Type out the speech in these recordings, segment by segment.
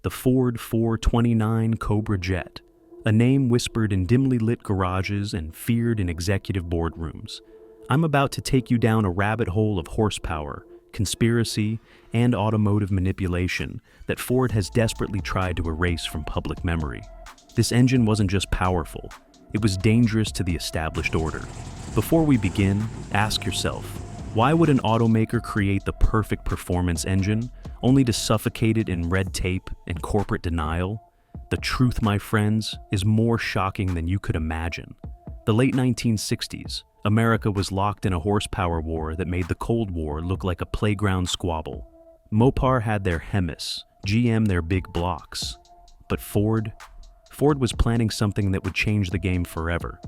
the Ford 429 Cobra Jet, a name whispered in dimly lit garages and feared in executive boardrooms. I'm about to take you down a rabbit hole of horsepower, conspiracy, and automotive manipulation that Ford has desperately tried to erase from public memory. This engine wasn't just powerful, it was dangerous to the established order. Before we begin, ask yourself, why would an automaker create the perfect performance engine only to suffocate it in red tape and corporate denial? The truth, my friends, is more shocking than you could imagine. The late 1960s, America was locked in a horsepower war that made the Cold War look like a playground squabble. Mopar had their Hemis, GM their big blocks. But Ford was planning something that would change the game forever.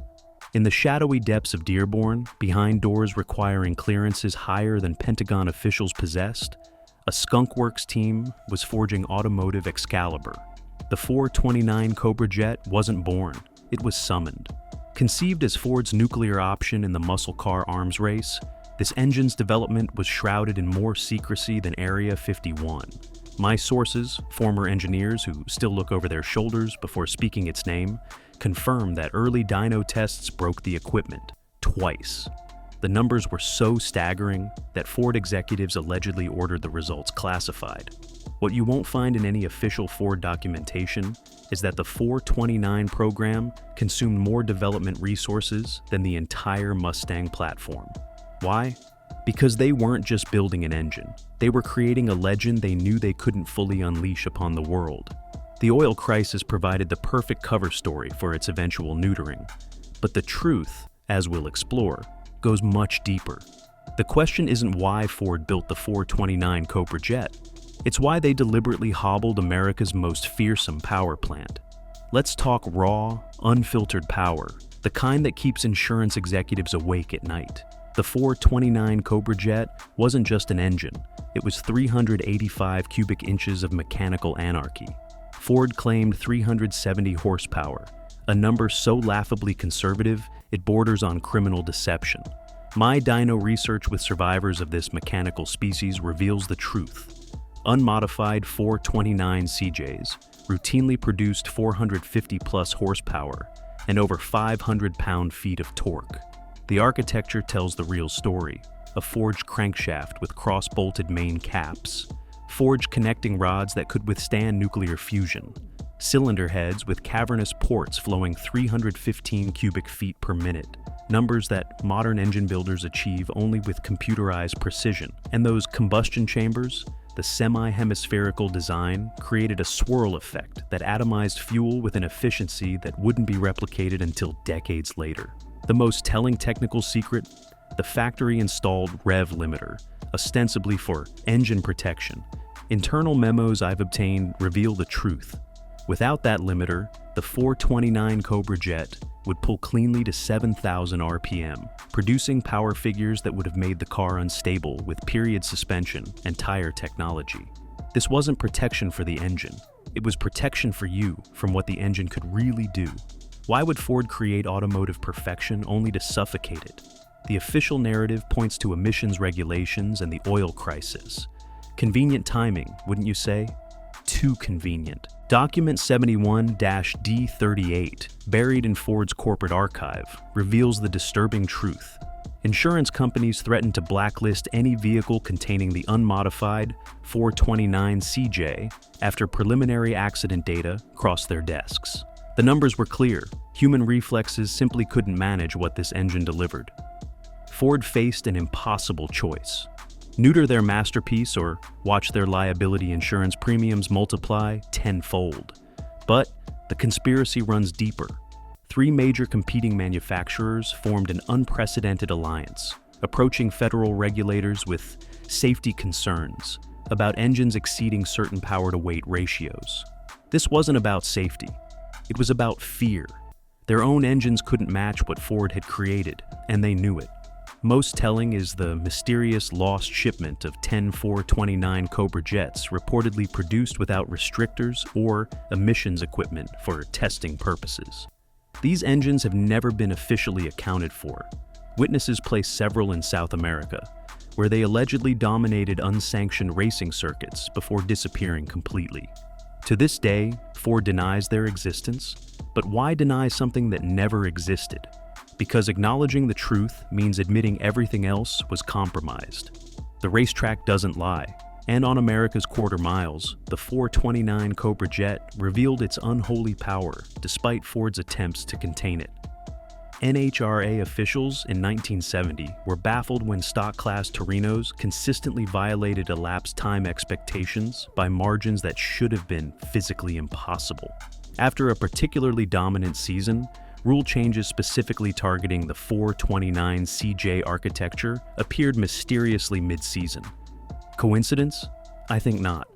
In the shadowy depths of Dearborn, behind doors requiring clearances higher than Pentagon officials possessed, a skunkworks team was forging automotive Excalibur. The 429 Cobra Jet wasn't born, it was summoned. Conceived as Ford's nuclear option in the muscle car arms race, this engine's development was shrouded in more secrecy than Area 51. My sources, former engineers who still look over their shoulders before speaking its name, confirm that early dyno tests broke the equipment twice. The numbers were so staggering that Ford executives allegedly ordered the results classified. What you won't find in any official Ford documentation is that the 429 program consumed more development resources than the entire Mustang platform. Why? Because they weren't just building an engine. They were creating a legend they knew they couldn't fully unleash upon the world. The oil crisis provided the perfect cover story for its eventual neutering. But the truth, as we'll explore, goes much deeper. The question isn't why Ford built the 429 Cobra Jet. It's why they deliberately hobbled America's most fearsome power plant. Let's talk raw, unfiltered power, the kind that keeps insurance executives awake at night. The 429 Cobra Jet wasn't just an engine, it was 385 cubic inches of mechanical anarchy. Ford claimed 370 horsepower, a number so laughably conservative it borders on criminal deception. My dyno research with survivors of this mechanical species reveals the truth. Unmodified 429 CJs routinely produced 450-plus horsepower and over 500 pound-feet of torque. The architecture tells the real story, a forged crankshaft with cross-bolted main caps, forged connecting rods that could withstand nuclear fusion, cylinder heads with cavernous ports flowing 315 cubic feet per minute, numbers that modern engine builders achieve only with computerized precision. And those combustion chambers, the semi-hemispherical design, created a swirl effect that atomized fuel with an efficiency that wouldn't be replicated until decades later. The most telling technical secret? The factory-installed rev limiter, ostensibly for engine protection. Internal memos I've obtained reveal the truth. Without that limiter, the 429 Cobra Jet would pull cleanly to 7,000 RPM, producing power figures that would have made the car unstable with period suspension and tire technology. This wasn't protection for the engine, it was protection for you from what the engine could really do. Why would Ford create automotive perfection only to suffocate it? The official narrative points to emissions regulations and the oil crisis. Convenient timing, wouldn't you say? Too convenient. Document 71-D38, buried in Ford's corporate archive, reveals the disturbing truth. Insurance companies threatened to blacklist any vehicle containing the unmodified 429 CJ after preliminary accident data crossed their desks. The numbers were clear. Human reflexes simply couldn't manage what this engine delivered. Ford faced an impossible choice. Neuter their masterpiece or watch their liability insurance premiums multiply tenfold. But the conspiracy runs deeper. Three major competing manufacturers formed an unprecedented alliance, approaching federal regulators with safety concerns about engines exceeding certain power-to-weight ratios. This wasn't about safety. It was about fear. Their own engines couldn't match what Ford had created, and they knew it. Most telling is the mysterious lost shipment of 10 429 Cobra Jets reportedly produced without restrictors or emissions equipment for testing purposes. These engines have never been officially accounted for. Witnesses place several in South America, where they allegedly dominated unsanctioned racing circuits before disappearing completely. To this day, Ford denies their existence, but why deny something that never existed? Because acknowledging the truth means admitting everything else was compromised. The racetrack doesn't lie, and on America's quarter miles, the 429 Cobra Jet revealed its unholy power despite Ford's attempts to contain it. NHRA officials in 1970 were baffled when stock-class Torinos consistently violated elapsed time expectations by margins that should have been physically impossible. After a particularly dominant season, rule changes specifically targeting the 429 CJ architecture appeared mysteriously mid-season. Coincidence? I think not.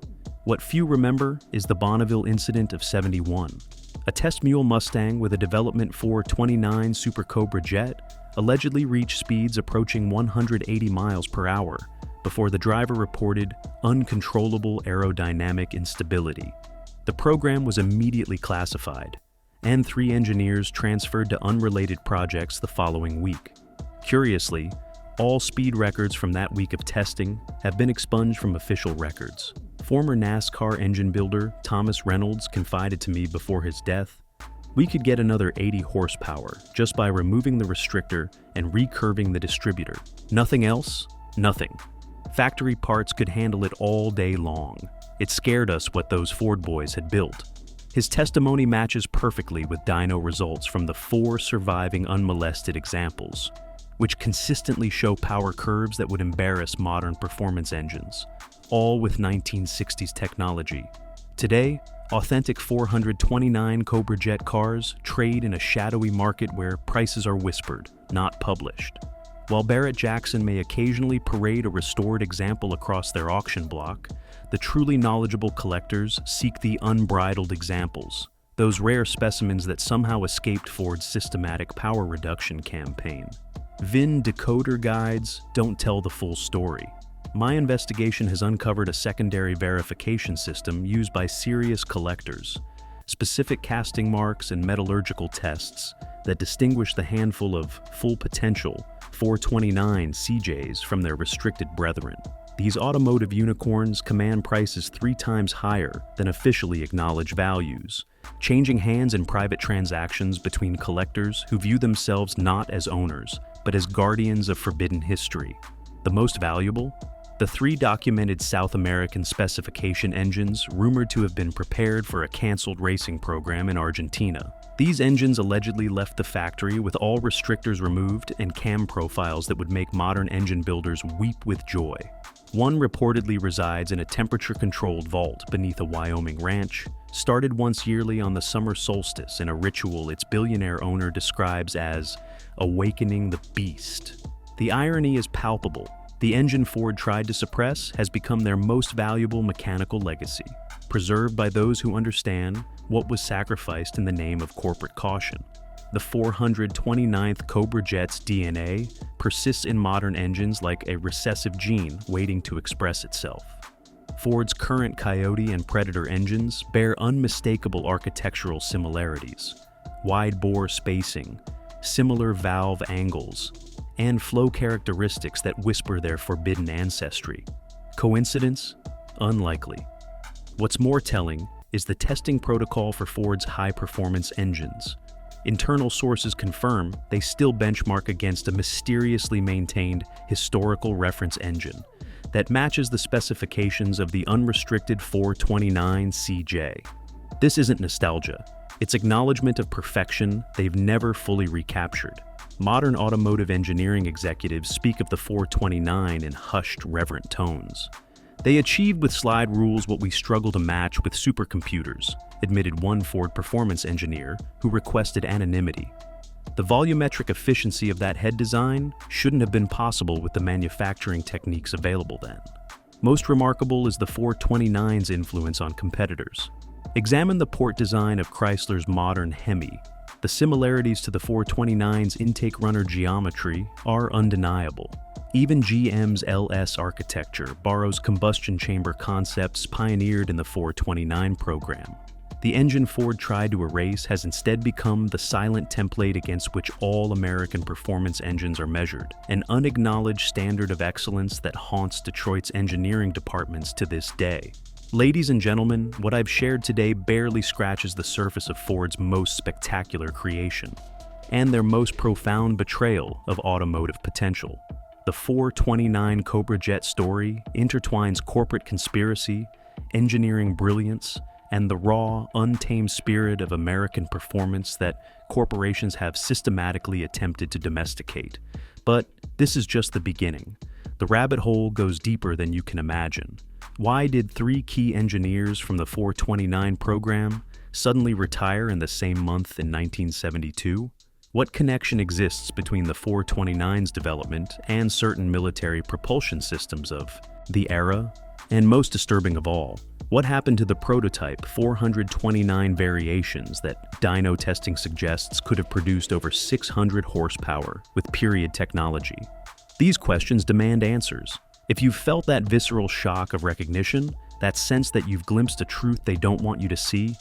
What few remember is the Bonneville incident of '71. A test mule Mustang with a development 429 Super Cobra Jet allegedly reached speeds approaching 180 miles per hour before the driver reported uncontrollable aerodynamic instability. The program was immediately classified, and 3 engineers transferred to unrelated projects the following week. Curiously, all speed records from that week of testing have been expunged from official records. Former NASCAR engine builder Thomas Reynolds confided to me before his death, "We could get another 80 horsepower just by removing the restrictor and recurving the distributor. Nothing else? Nothing. Factory parts could handle it all day long. It scared us what those Ford boys had built." His testimony matches perfectly with dyno results from the 4 surviving unmolested examples, which consistently show power curves that would embarrass modern performance engines, all with 1960s technology. Today, authentic 429 Cobra Jet cars trade in a shadowy market where prices are whispered, not published. While Barrett-Jackson may occasionally parade a restored example across their auction block, the truly knowledgeable collectors seek the unbridled examples, those rare specimens that somehow escaped Ford's systematic power reduction campaign. VIN decoder guides don't tell the full story. My investigation has uncovered a secondary verification system used by serious collectors, specific casting marks and metallurgical tests that distinguish the handful of full potential 429 CJs from their restricted brethren. These automotive unicorns command prices 3 times higher than officially acknowledged values, changing hands in private transactions between collectors who view themselves not as owners, but as guardians of forbidden history. The most valuable? The 3 documented South American specification engines rumored to have been prepared for a canceled racing program in Argentina. These engines allegedly left the factory with all restrictors removed and cam profiles that would make modern engine builders weep with joy. One reportedly resides in a temperature-controlled vault beneath a Wyoming ranch, started once yearly on the summer solstice in a ritual its billionaire owner describes as awakening the beast. The irony is palpable. The engine Ford tried to suppress has become their most valuable mechanical legacy, preserved by those who understand what was sacrificed in the name of corporate caution. The 429th Cobra Jet's DNA persists in modern engines like a recessive gene waiting to express itself. Ford's current Coyote and Predator engines bear unmistakable architectural similarities: wide-bore spacing, similar valve angles, and flow characteristics that whisper their forbidden ancestry. Coincidence? Unlikely. What's more telling is the testing protocol for Ford's high-performance engines. Internal sources confirm they still benchmark against a mysteriously maintained historical reference engine that matches the specifications of the unrestricted 429 CJ. This isn't nostalgia. It's acknowledgement of perfection they've never fully recaptured. Modern automotive engineering executives speak of the 429 in hushed, reverent tones. They achieved with slide rules what we struggle to match with supercomputers, admitted one Ford performance engineer who requested anonymity. The volumetric efficiency of that head design shouldn't have been possible with the manufacturing techniques available then. Most remarkable is the 429's influence on competitors. Examine the port design of Chrysler's modern Hemi. The similarities to the 429's intake runner geometry are undeniable. Even GM's LS architecture borrows combustion chamber concepts pioneered in the 429 program. The engine Ford tried to erase has instead become the silent template against which all American performance engines are measured, an unacknowledged standard of excellence that haunts Detroit's engineering departments to this day. Ladies and gentlemen, what I've shared today barely scratches the surface of Ford's most spectacular creation and their most profound betrayal of automotive potential. The 429 Cobra Jet story intertwines corporate conspiracy, engineering brilliance, and the raw, untamed spirit of American performance that corporations have systematically attempted to domesticate. But this is just the beginning. The rabbit hole goes deeper than you can imagine. Why did three key engineers from the 429 program suddenly retire in the same month in 1972? What connection exists between the 429's development and certain military propulsion systems of the era? And most disturbing of all, what happened to the prototype 429 variations that dyno testing suggests could have produced over 600 horsepower with period technology? These questions demand answers. If you've felt that visceral shock of recognition, that sense that you've glimpsed a truth they don't want you to see,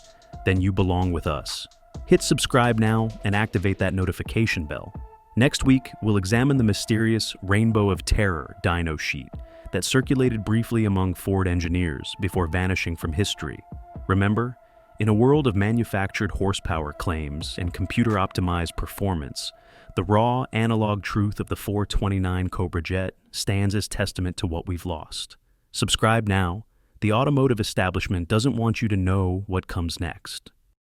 then you belong with us. Hit subscribe now and activate that notification bell. Next week, we'll examine the mysterious Rainbow of Terror dyno sheet that circulated briefly among Ford engineers before vanishing from history. Remember, in a world of manufactured horsepower claims and computer-optimized performance, the raw, analog truth of the 429 Cobra Jet stands as testament to what we've lost. Subscribe now. The automotive establishment doesn't want you to know what comes next.